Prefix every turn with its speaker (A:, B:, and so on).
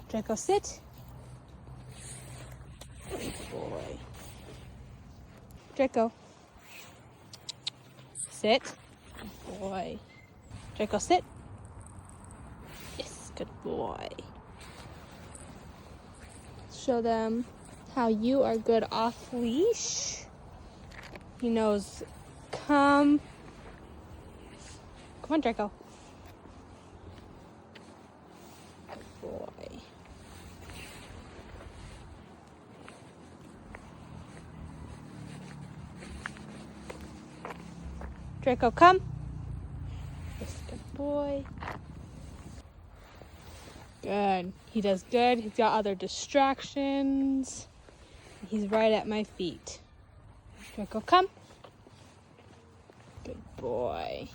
A: Draco, sit. Good boy. Draco. Sit. Good boy. Draco, sit. Yes, good boy. Show them how you are good off leash. He knows, come on, Draco. Good boy. Draco, come. Yes, good boy. Good. He does good. He's got other distractions. He's right at my feet. Draco, come. Good boy.